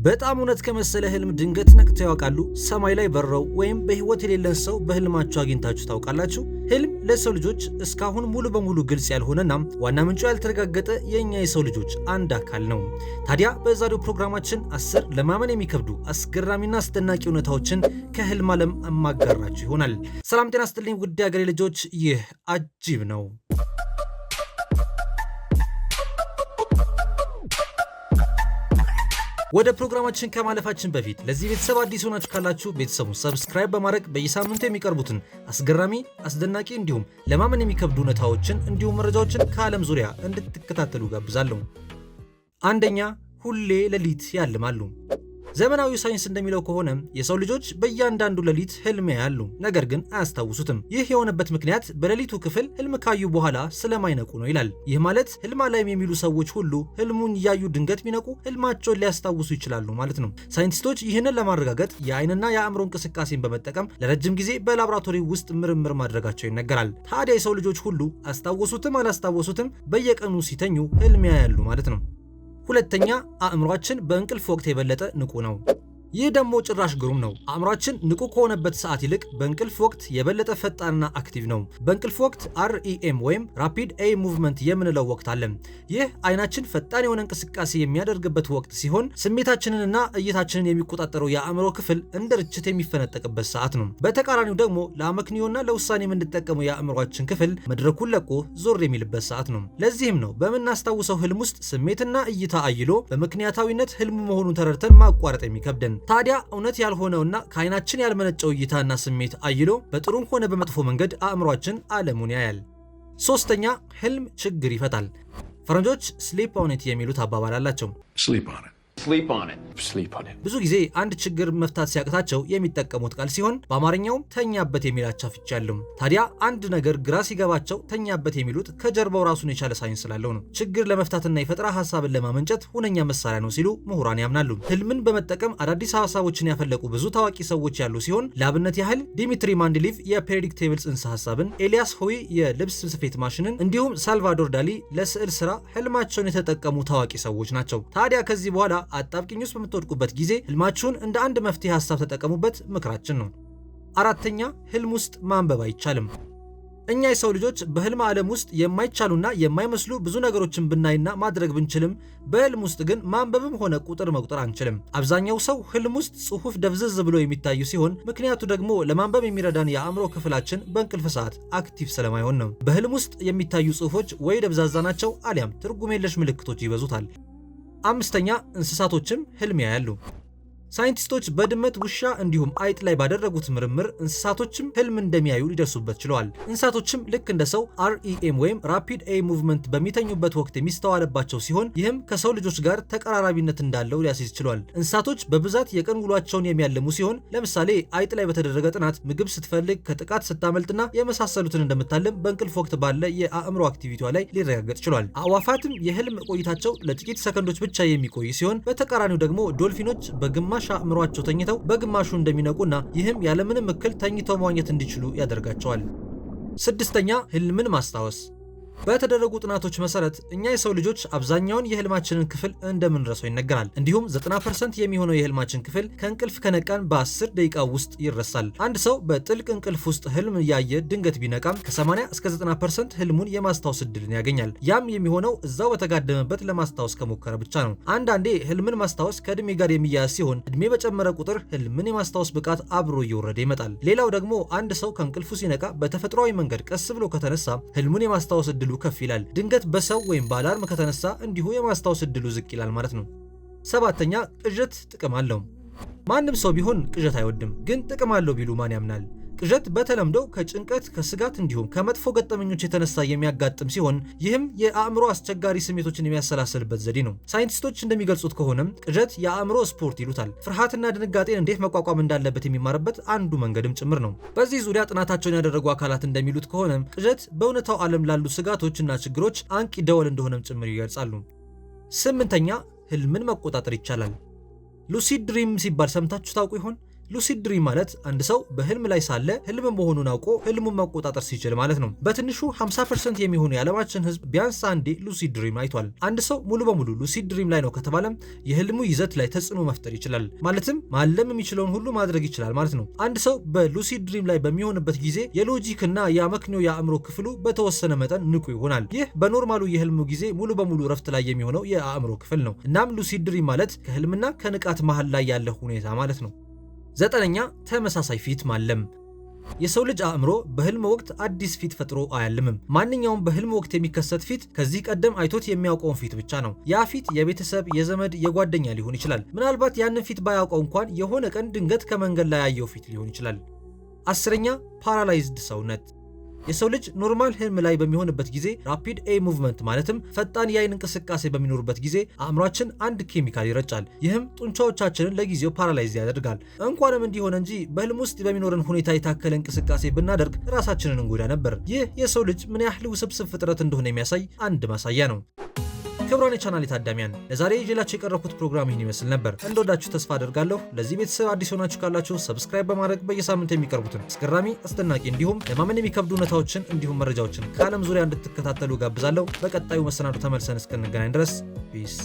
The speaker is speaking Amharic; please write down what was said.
በጣም እውነት ከመሰለ ህልም ድንገት ነቅተው ያውቃሉ? ሰማይ ላይ በረው ወይም በህይወት የሌለን ሰው በህልማችሁ አግኝታችሁ ታውቃላችሁ? ህልም ለሰው ልጆች እስካሁን ሙሉ በሙሉ ግልጽ ያልሆነና ዋና ምንጩ ያልተረጋገጠ የኛ የሰው ልጆች አንድ አካል ነው። ታዲያ በዛሬው ፕሮግራማችን 10 ለማመን የሚከብዱ አስገራሚና አስደናቂ እውነታዎችን ከህልም ዓለም አማጋራችሁ ይሆናል። ሰላም ጤና ይስጥልኝ ውድ የሀገሬ ልጆች፣ ይህ አጂብ ነው። ወደ ፕሮግራማችን ከማለፋችን በፊት ለዚህ ቤተሰብ አዲስ ሆናችሁ ካላችሁ ቤተሰቡን ሰብስክራይብ በማድረግ በየሳምንቱ የሚቀርቡትን አስገራሚ፣ አስደናቂ እንዲሁም ለማመን የሚከብዱ እውነታዎችን እንዲሁም መረጃዎችን ከዓለም ዙሪያ እንድትከታተሉ ጋብዛለሁ። አንደኛ፣ ሁሌ ሌሊት ያልማሉ። ዘመናዊ ሳይንስ እንደሚለው ከሆነ የሰው ልጆች በእያንዳንዱ ሌሊት ህልም ያያሉ፣ ነገር ግን አያስታውሱትም። ይህ የሆነበት ምክንያት በሌሊቱ ክፍል ህልም ካዩ በኋላ ስለማይነቁ ነው ይላል። ይህ ማለት ህልም አላይም የሚሉ ሰዎች ሁሉ ህልሙን እያዩ ድንገት ቢነቁ ህልማቸውን ሊያስታውሱ ይችላሉ ማለት ነው። ሳይንቲስቶች ይህንን ለማረጋገጥ የአይንና የአእምሮ እንቅስቃሴን በመጠቀም ለረጅም ጊዜ በላቦራቶሪ ውስጥ ምርምር ማድረጋቸው ይነገራል። ታዲያ የሰው ልጆች ሁሉ አስታወሱትም አላስታወሱትም በየቀኑ ሲተኙ ህልም ያያሉ ማለት ነው። ሁለተኛ፣ አእምሯችን በእንቅልፍ ወቅት የበለጠ ንቁ ነው። ይህ ደግሞ ጭራሽ ግሩም ነው። አእምሯችን ንቁ ከሆነበት ሰዓት ይልቅ በእንቅልፍ ወቅት የበለጠ ፈጣንና አክቲቭ ነው። በእንቅልፍ ወቅት REM ወይም ራፒድ አይ ሙቭመንት የምንለው ወቅት አለ። ይህ አይናችን ፈጣን የሆነ እንቅስቃሴ የሚያደርግበት ወቅት ሲሆን ስሜታችንንና እይታችንን የሚቆጣጠረው የአእምሮ ክፍል እንደ ርችት የሚፈነጠቅበት ሰዓት ነው። በተቃራኒው ደግሞ ለአመክንዮና ለውሳኔ የምንጠቀመው የአእምሯችን ክፍል መድረኩን ለቆ ዞር የሚልበት ሰዓት ነው። ለዚህም ነው በምናስታውሰው ህልም ውስጥ ስሜትና እይታ አይሎ በምክንያታዊነት ህልሙ መሆኑን ተረድተን ማቋረጥ የሚከብደን። ታዲያ እውነት ያልሆነውና ከአይናችን ያልመነጨው እይታና ስሜት አይሎ በጥሩም ሆነ በመጥፎ መንገድ አእምሯችን ዓለሙን ያያል። ሶስተኛ፣ ህልም ችግር ይፈታል። ፈረንጆች ስሊፕ ኦን ኢት የሚሉት አባባል አላቸው። ብዙ ጊዜ አንድ ችግር መፍታት ሲያቅታቸው የሚጠቀሙት ቃል ሲሆን በአማርኛውም ተኛበት የሚል አቻ ፍቺ አለው። ታዲያ አንድ ነገር ግራ ሲገባቸው ተኛበት የሚሉት ከጀርባው ራሱን የቻለ ሳይንስ ስላለው ነው። ችግር ለመፍታትና የፈጠራ ሀሳብን ለማመንጨት ሁነኛ መሳሪያ ነው ሲሉ ምሁራን ያምናሉ። ህልምን በመጠቀም አዳዲስ ሀሳቦችን ያፈለቁ ብዙ ታዋቂ ሰዎች ያሉ ሲሆን ለአብነት ያህል ዲሚትሪ ማንድሊቭ የፕሬዲክቴብል ጽንሰ ሀሳብን፣ ኤልያስ ሆይ የልብስ ስፌት ማሽንን እንዲሁም ሳልቫዶር ዳሊ ለስዕል ስራ ህልማቸውን የተጠቀሙ ታዋቂ ሰዎች ናቸው። ታዲያ ከዚህ በኋላ አጣብቂኝ ውስጥ በምትወድቁበት ጊዜ ህልማችሁን እንደ አንድ መፍትሄ ሀሳብ ተጠቀሙበት ምክራችን ነው። አራተኛ፣ ህልም ውስጥ ማንበብ አይቻልም። እኛ የሰው ልጆች በህልም ዓለም ውስጥ የማይቻሉና የማይመስሉ ብዙ ነገሮችን ብናይና ማድረግ ብንችልም በህልም ውስጥ ግን ማንበብም ሆነ ቁጥር መቁጠር አንችልም። አብዛኛው ሰው ህልም ውስጥ ጽሑፍ ደብዘዝ ብሎ የሚታዩ ሲሆን ምክንያቱ ደግሞ ለማንበብ የሚረዳን የአእምሮ ክፍላችን በእንቅልፍ ሰዓት አክቲቭ ስለማይሆን ነው። በህልም ውስጥ የሚታዩ ጽሑፎች ወይ ደብዛዛ ናቸው አሊያም ትርጉም የለሽ ምልክቶች ይበዙታል። አምስተኛ፣ እንስሳቶችም ህልም ያያሉ። ሳይንቲስቶች በድመት፣ ውሻ እንዲሁም አይጥ ላይ ባደረጉት ምርምር እንስሳቶችም ህልም እንደሚያዩ ሊደርሱበት ችለዋል። እንስሳቶችም ልክ እንደ ሰው REM ወይም ራፒድ አይ ሙቭመንት በሚተኙበት ወቅት የሚስተዋልባቸው ሲሆን ይህም ከሰው ልጆች ጋር ተቀራራቢነት እንዳለው ሊያስይዝ ችሏል። እንስሳቶች በብዛት የቀን ውሏቸውን የሚያልሙ ሲሆን ለምሳሌ አይጥ ላይ በተደረገ ጥናት ምግብ ስትፈልግ፣ ከጥቃት ስታመልጥና የመሳሰሉትን እንደምታልም በእንቅልፍ ወቅት ባለ የአእምሮ አክቲቪቲዋ ላይ ሊረጋገጥ ችሏል። አዕዋፋትም የህልም ቆይታቸው ለጥቂት ሰከንዶች ብቻ የሚቆይ ሲሆን በተቃራኒው ደግሞ ዶልፊኖች በግማሽ አእምሯቸው ተኝተው በግማሹ እንደሚነቁና ይህም ያለምንም እክል ተኝተው መዋኘት እንዲችሉ ያደርጋቸዋል። ስድስተኛ፣ ህልምን ማስታወስ። በተደረጉ ጥናቶች መሰረት እኛ የሰው ልጆች አብዛኛውን የህልማችንን ክፍል እንደምንረሳው ይነገራል። እንዲሁም 90% የሚሆነው የህልማችን ክፍል ከእንቅልፍ ከነቃን በ10 ደቂቃ ውስጥ ይረሳል። አንድ ሰው በጥልቅ እንቅልፍ ውስጥ ህልም እያየ ድንገት ቢነቃም ከ80 እስከ 90% ህልሙን የማስታወስ እድልን ያገኛል። ያም የሚሆነው እዛው በተጋደመበት ለማስታወስ ከሞከረ ብቻ ነው። አንዳንዴ ህልምን ማስታወስ ከእድሜ ጋር የሚያያዝ ሲሆን እድሜ በጨመረ ቁጥር ህልምን የማስታወስ ብቃት አብሮ እየወረደ ይመጣል። ሌላው ደግሞ አንድ ሰው ከእንቅልፉ ሲነቃ በተፈጥሯዊ መንገድ ቀስ ብሎ ከተነሳ ህልሙን የማስታወስ እድሉ ከፍ ይላል። ድንገት በሰው ወይም በአላርም ከተነሳ እንዲሁ የማስታወስ እድሉ ዝቅ ይላል ማለት ነው። ሰባተኛ፣ ቅዠት ጥቅም አለው። ማንም ሰው ቢሆን ቅዠት አይወድም፣ ግን ጥቅም አለው ቢሉ ማን ያምናል? ቅዠት በተለምዶ ከጭንቀት፣ ከስጋት እንዲሁም ከመጥፎ ገጠመኞች የተነሳ የሚያጋጥም ሲሆን ይህም የአእምሮ አስቸጋሪ ስሜቶችን የሚያሰላስልበት ዘዴ ነው። ሳይንቲስቶች እንደሚገልጹት ከሆነም ቅዠት የአእምሮ ስፖርት ይሉታል። ፍርሃትና ድንጋጤን እንዴት መቋቋም እንዳለበት የሚማርበት አንዱ መንገድም ጭምር ነው። በዚህ ዙሪያ ጥናታቸውን ያደረጉ አካላት እንደሚሉት ከሆነም ቅዠት በእውነታው ዓለም ላሉ ስጋቶችና ችግሮች አንቂ ደወል እንደሆነም ጭምር ይገልጻሉ። ስምንተኛ፣ ህልምን መቆጣጠር ይቻላል። ሉሲድ ድሪም ሲባል ሰምታችሁ ታውቁ ይሆን? ሉሲድ ድሪም ማለት አንድ ሰው በህልም ላይ ሳለ ህልም መሆኑን አውቆ ህልሙን መቆጣጠር ሲችል ማለት ነው። በትንሹ 50% የሚሆኑ የዓለማችን ህዝብ ቢያንስ አንዴ ሉሲድ ድሪም አይቷል። አንድ ሰው ሙሉ በሙሉ ሉሲድ ድሪም ላይ ነው ከተባለም የህልሙ ይዘት ላይ ተጽዕኖ መፍጠር ይችላል። ማለትም ማለም የሚችለውን ሁሉ ማድረግ ይችላል ማለት ነው። አንድ ሰው በሉሲድ ድሪም ላይ በሚሆንበት ጊዜ የሎጂክ እና የአመክንዮ የአእምሮ ክፍሉ በተወሰነ መጠን ንቁ ይሆናል። ይህ በኖርማሉ የህልሙ ጊዜ ሙሉ በሙሉ ረፍት ላይ የሚሆነው የአእምሮ ክፍል ነው። እናም ሉሲድ ድሪም ማለት ከህልምና ከንቃት መሃል ላይ ያለ ሁኔታ ማለት ነው። 9ኛ ተመሳሳይ ፊት ማለም። የሰው ልጅ አእምሮ በህልም ወቅት አዲስ ፊት ፈጥሮ አያልምም። ማንኛውም በህልም ወቅት የሚከሰት ፊት ከዚህ ቀደም አይቶት የሚያውቀውን ፊት ብቻ ነው። ያ ፊት የቤተሰብ፣ የዘመድ፣ የጓደኛ ሊሆን ይችላል። ምናልባት ያንን ፊት ባያውቀው እንኳን የሆነ ቀን ድንገት ከመንገድ ላይ ያየው ፊት ሊሆን ይችላል። 10ኛ ፓራላይዝድ ሰውነት። የሰው ልጅ ኖርማል ህልም ላይ በሚሆንበት ጊዜ ራፒድ አይ ሙቭመንት ማለትም ፈጣን የአይን እንቅስቃሴ በሚኖርበት ጊዜ አእምሯችን አንድ ኬሚካል ይረጫል። ይህም ጡንቻዎቻችንን ለጊዜው ፓራላይዝ ያደርጋል። እንኳንም እንዲሆነ እንጂ በህልም ውስጥ በሚኖረን ሁኔታ የታከለ እንቅስቃሴ ብናደርግ ራሳችንን እንጎዳ ነበር። ይህ የሰው ልጅ ምን ያህል ውስብስብ ፍጥረት እንደሆነ የሚያሳይ አንድ ማሳያ ነው። ክቡራን የቻናሌ ታዳሚያን ለዛሬ ይዤላችሁ የቀረብኩት ፕሮግራም ይህን ይመስል ነበር። እንደወዳችሁ ተስፋ አደርጋለሁ። ለዚህ ቤተሰብ አዲስ ሆናችሁ ካላችሁ ሰብስክራይብ በማድረግ በየሳምንቱ የሚቀርቡትን አስገራሚ፣ አስደናቂ እንዲሁም ለማመን የሚከብዱ እውነታዎችን እንዲሁም መረጃዎችን ከዓለም ዙሪያ እንድትከታተሉ ጋብዛለሁ። በቀጣዩ መሰናዶ ተመልሰን እስክንገናኝ ድረስ ፒስ